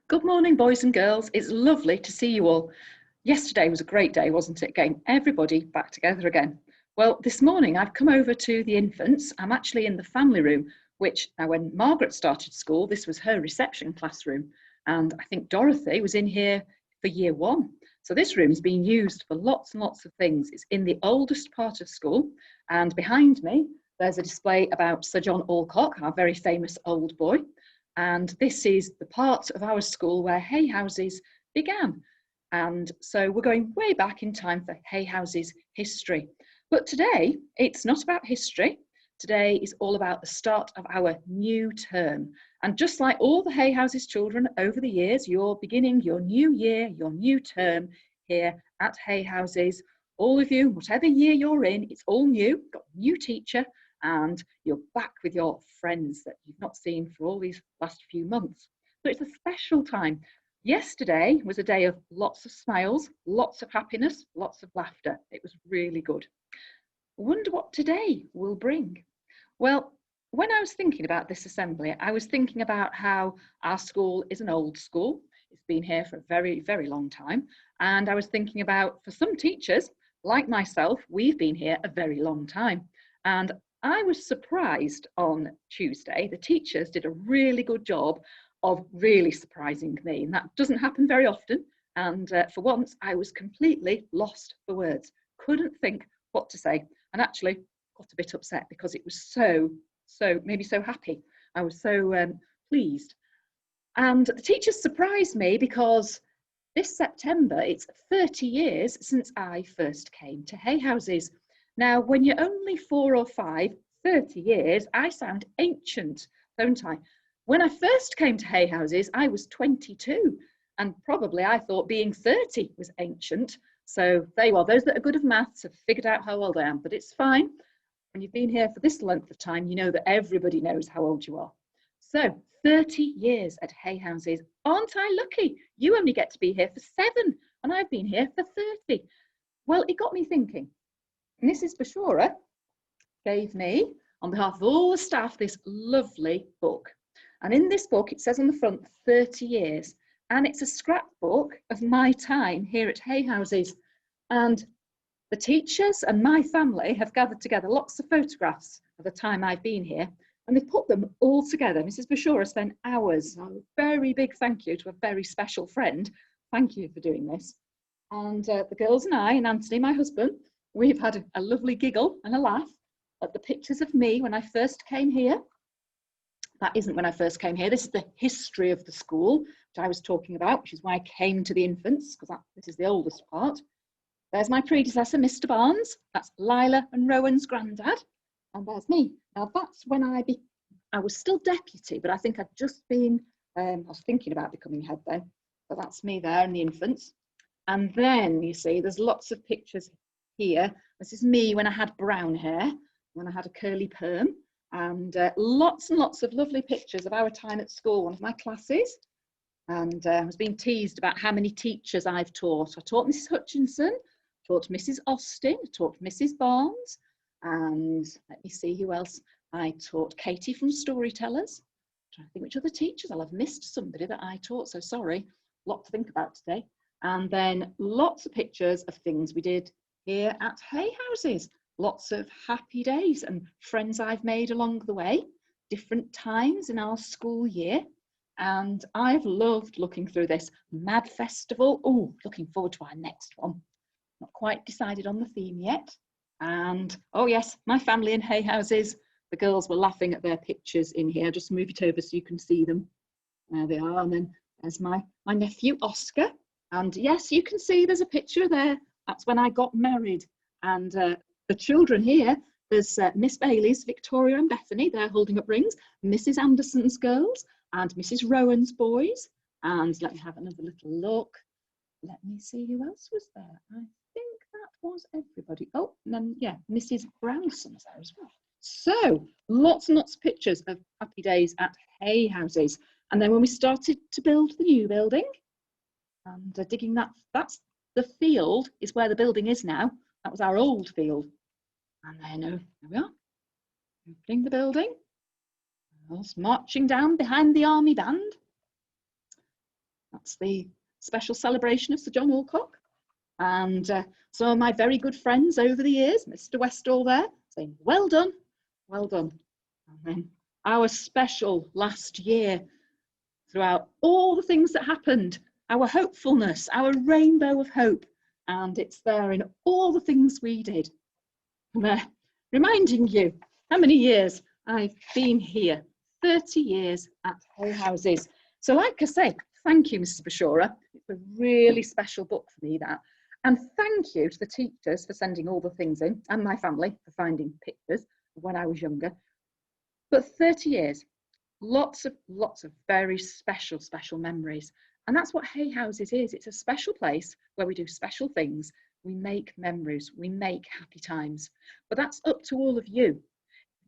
Good morning, boys and girls. It's lovely to see you all. Yesterday was a great day, wasn't it? Getting everybody back together again. Well, this morning I've come over to the infants. I'm actually in the family room, which now when Margaret started school, this was her reception classroom. And I think Dorothy was in here for year one. So this room's been used for lots and lots of things. It's in the oldest part of school. And behind me, there's a display about Sir John Alcock, our very famous old boy. And this is the part of our school where Heyhouses began. And so we're going way back in time for Heyhouses history. But today, it's not about history. Today is all about the start of our new term. And just like all the Heyhouses children over the years, you're beginning your new year, your new term here at Heyhouses. All of you, whatever year you're in, it's all new, got a new teacher, and you're back with your friends that you've not seen for all these last few months. So it's a special time. Yesterday was a day of lots of smiles, lots of happiness, lots of laughter. It was really good. I wonder what today will bring. Well, when I was thinking about this assembly, I was thinking about how our school is an old school. It's been here for a very, very long time. And I was thinking about, for some teachers, like myself, we've been here a very long time. And I was surprised on Tuesday. The teachers did a really good job of really surprising me, and that doesn't happen very often. And for once, I was completely lost for words. Couldn't think what to say, and actually got a bit upset because it was made me so happy. I was so pleased. And the teachers surprised me because this September, it's 30 years since I first came to Heyhouses. Now, when you're only 4 or 5, 30 years, I sound ancient, don't I? When I first came to Heyhouses, I was 22, and probably I thought being 30 was ancient. So there you are. Those that are good at maths have figured out how old I am, but it's fine. When you've been here for this length of time, you know that everybody knows how old you are. So 30 years at Heyhouses. Aren't I lucky? You only get to be here for 7, and I've been here for 30. Well, it got me thinking. Mrs. Bashora gave me, on behalf of all the staff, this lovely book. And in this book, it says on the front, 30 years. And it's a scrapbook of my time here at Heyhouses. And the teachers and my family have gathered together lots of photographs of the time I've been here. And they've put them all together. Mrs. Bashora spent hours. A very big thank you to a very special friend. Thank you for doing this. And the girls and I, and Anthony, my husband, we've had a lovely giggle and a laugh at the pictures of me when I first came here. That isn't when I first came here. This is the history of the school, which I was talking about, which is why I came to the infants, because this is the oldest part. There's my predecessor, Mr. Barnes. That's Lila and Rowan's granddad. And there's me. Now, that's when I was still deputy, but I think I'd just been, I was thinking about becoming head then. But that's me there and the infants. And then, you see, there's lots of pictures here. This is me when I had brown hair, when I had a curly perm, and lots of lovely pictures of our time at school, one of my classes. And I was being teased about how many teachers I've taught. I taught Mrs. Hutchinson, taught Mrs. Austin, taught Mrs. Barnes, and let me see who else. I taught Katie from Storytellers. I'm trying to think which other teachers. I'll have missed somebody that I taught, so sorry. A lot to think about today. And then lots of pictures of things we did here at Heyhouses. Lots of happy days and friends I've made along the way, different times in our school year. And I've loved looking through this Mad Festival. Oh, looking forward to our next one. Not quite decided on the theme yet. And oh yes, my family in Heyhouses. The girls were laughing at their pictures in here. Just move it over so you can see them. There they are. And then there's my nephew, Oscar. And yes, you can see there's a picture there. That's when I got married. And the children here, there's Miss Bailey's, Victoria and Bethany, they're holding up rings, Mrs. Anderson's girls and Mrs. Rowan's boys. And let me have another little look. Let me see who else was there. I think that was everybody. Oh, and then, yeah, Mrs. Branson's there as well. So lots and lots of pictures of happy days at Heyhouses. And then when we started to build the new building, and digging that's the field is where the building is now. That was our old field. And then there we are, opening the building, us marching down behind the army band. that's the special celebration of Sir John Alcock. And some of my very good friends over the years, Mr. Westall there, saying, well done, well done. And then our special last year, throughout all the things that happened, our hopefulness, our rainbow of hope, and it's there in all the things we did. And reminding you how many years I've been here, 30 years at Heyhouses. So like I say, thank you, Mrs. Bashora. It's a really special book for me, that. And thank you to the teachers for sending all the things in, and my family for finding pictures of when I was younger. But 30 years, lots of very special memories. And that's what Heyhouses is. It's a special place where we do special things. We make memories, we make happy times. But that's up to all of you.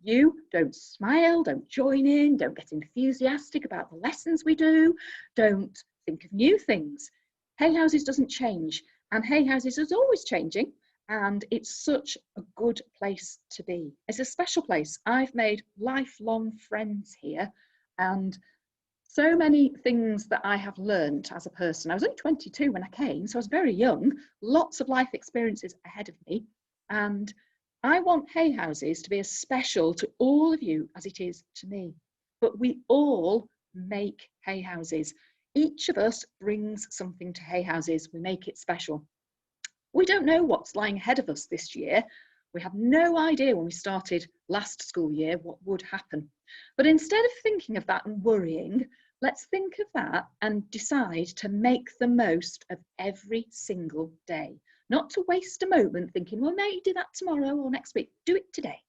You don't smile, don't join in, don't get enthusiastic about the lessons we do, don't think of new things. Heyhouses doesn't change, and Heyhouses is always changing, and it's such a good place to be. It's a special place. I've made lifelong friends here, and so many things that I have learned as a person. I was only 22 when I came, so I was very young, lots of life experiences ahead of me, and I want Heyhouses to be as special to all of you as it is to me. But we all make Heyhouses. Each of us brings something to Heyhouses. We make it special. We don't know what's lying ahead of us this year. We have no idea when we started last school year what would happen. But instead of thinking of that and worrying, let's think of that and decide to make the most of every single day. Not to waste a moment thinking, well, maybe do that tomorrow or next week. Do it today.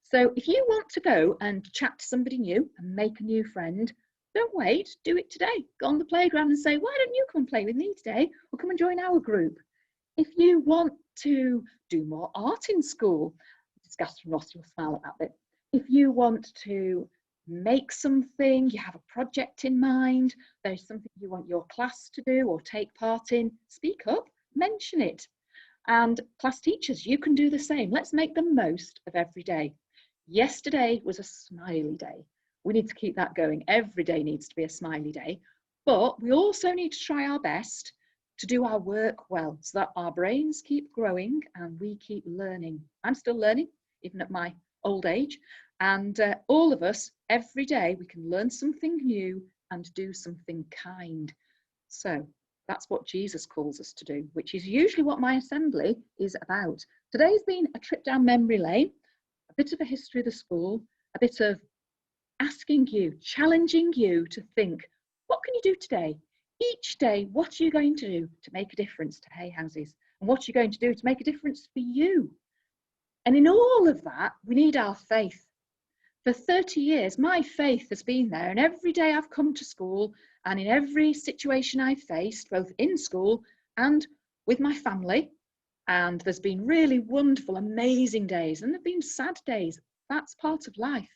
So if you want to go and chat to somebody new and make a new friend, don't wait, do it today. Go on the playground and say, why don't you come and play with me today? Or come and join our group. If you want to do more art in school, discuss from Ross, you'll smile at that bit. If you want to make something, you have a project in mind, there's something you want your class to do or take part in, speak up, mention it. And class teachers, you can do the same. Let's make the most of every day. Yesterday was a smiley day. We need to keep that going. Every day needs to be a smiley day. But we also need to try our best to do our work well so that our brains keep growing and we keep learning. I'm still learning, even at my old age. And all of us, every day, we can learn something new and do something kind. So that's what Jesus calls us to do, which is usually what my assembly is about. Today's been a trip down memory lane, a bit of a history of the school, a bit of asking you, challenging you to think, what can you do today? Each day, what are you going to do to make a difference to Heyhouses? And what are you going to do to make a difference for you? And in all of that, we need our faith. For 30 years, my faith has been there, and every day I've come to school and in every situation I've faced, both in school and with my family, and there's been really wonderful, amazing days, and there have been sad days. That's part of life.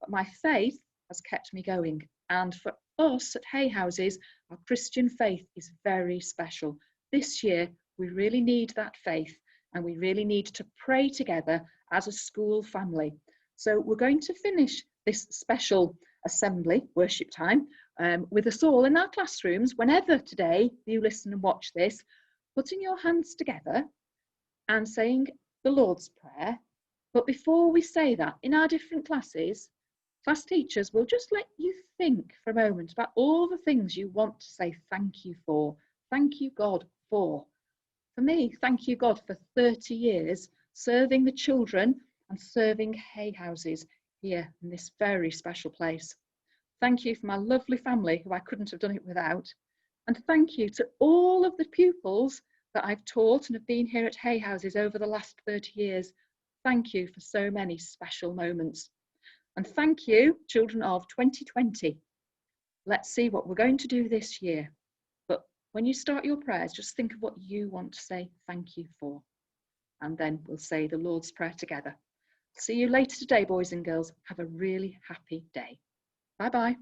But my faith has kept me going. And for us at Heyhouses, our Christian faith is very special. This year, we really need that faith, and we really need to pray together as a school family. So we're going to finish this special assembly, worship time, with us all in our classrooms. Whenever today you listen and watch this, putting your hands together and saying the Lord's Prayer. But before we say that, in our different classes, class teachers will just let you think for a moment about all the things you want to say thank you for. Thank you, God, for. For me, thank you, God, for 30 years serving the children and serving Heyhouses here in this very special place. Thank you for my lovely family, who I couldn't have done it without. And thank you to all of the pupils that I've taught and have been here at Heyhouses over the last 30 years. Thank you for so many special moments. And thank you, children of 2020. Let's see what we're going to do this year. But when you start your prayers, just think of what you want to say thank you for. And then we'll say the Lord's Prayer together. See you later today, boys and girls. Have a really happy day. Bye-bye.